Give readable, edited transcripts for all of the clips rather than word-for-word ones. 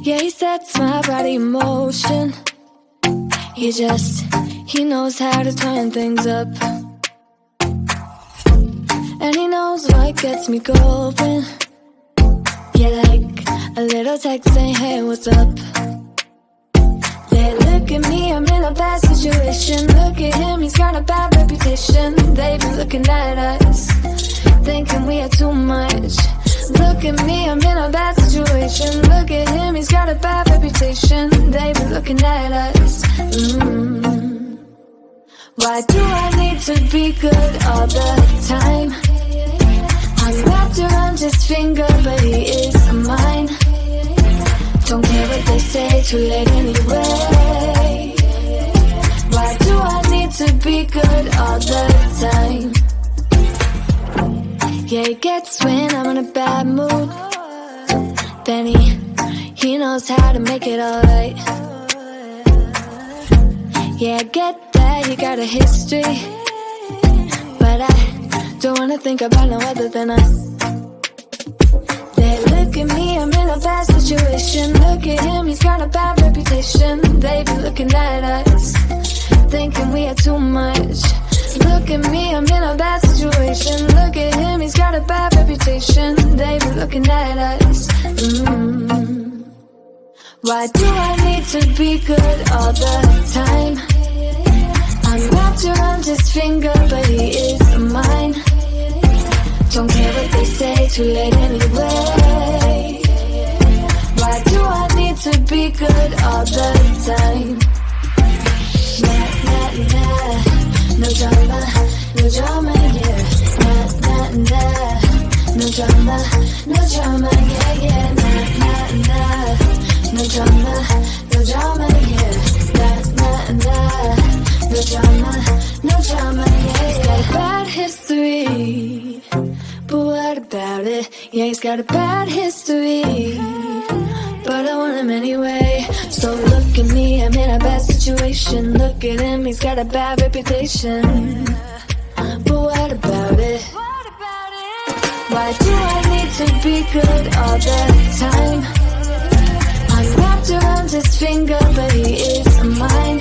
Yeah, he sets my body in motion. He knows how to turn things up. And he knows what gets me going. Yeah, like a little text saying, hey, what's up? They look at me, I'm in a bad situation. Look at him, he's got a bad reputation. They be looking at us, thinking we are too much. Look at me, I'm in a bad situation. Look at him, he's got a bad reputation. They be looking at us. Why do I need to be good all the time? I'm wrapped around his finger, but he is mine. Don't care what they say, too late anyway. Why do I need to be good all the time? Yeah, he gets when I'm in a bad mood. Then he knows how to make it alright. Yeah, I get that he got a history, but I don't wanna think about no other than us. They look at me, I'm in a bad situation. Look at him, he's got a bad reputation. They be looking at us, thinking we are too much. Look at me, I'm in a bad situation. Look at him, he's got a bad reputation. They be looking at us. Why do I need to be good all the time? I'm wrapped around his finger, but he is mine. Don't care what they say, too late anyway. Why do I need to be good all the time? Yeah, he's got a bad history, but I want him anyway. So look at me, I'm in a bad situation. Look at him, he's got a bad reputation. But what about it? Why do I need to be good all the time? I'm wrapped around his finger, but he is mine.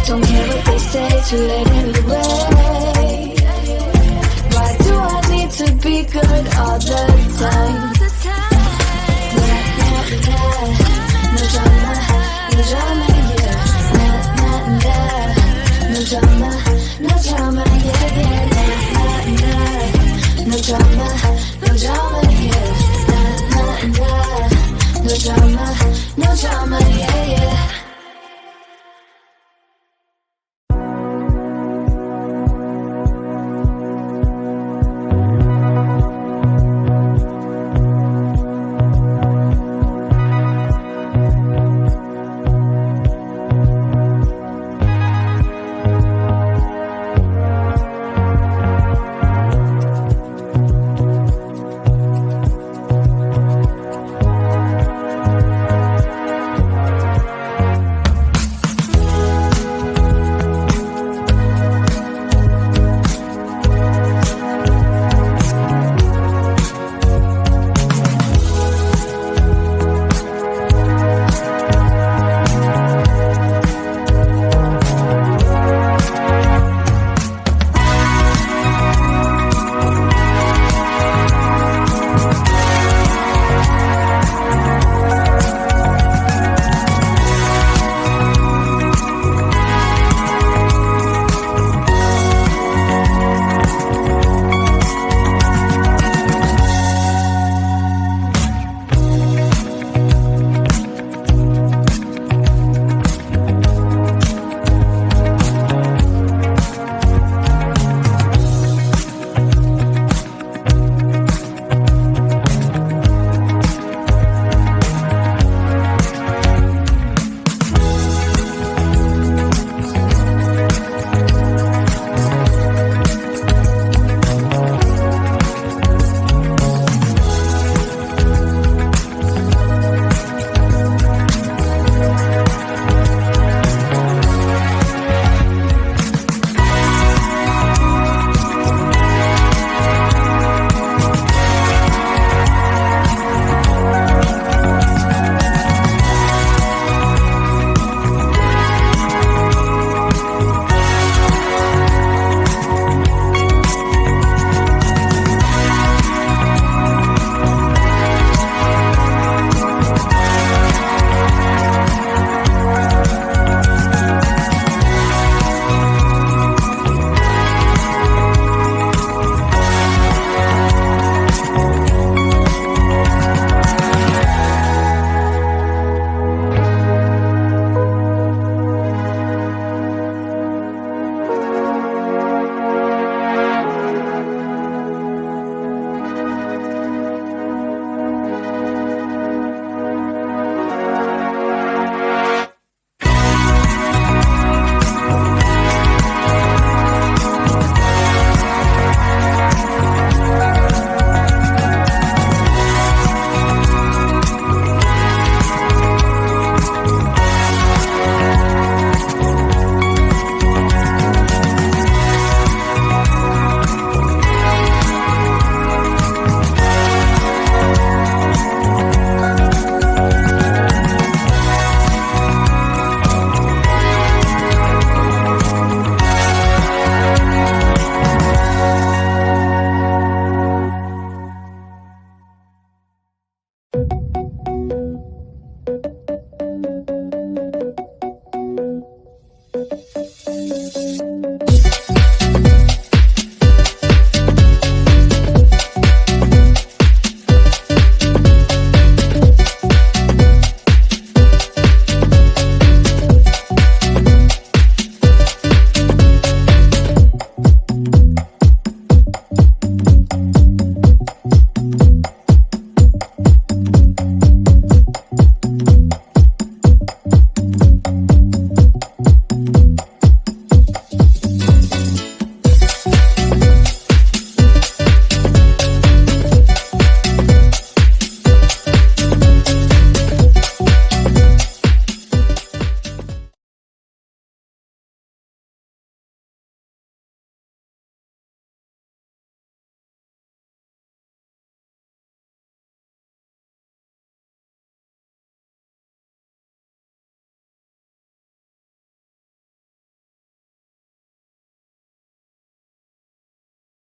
Don't care what they say, too late anyway. Why do I need to be good all the time?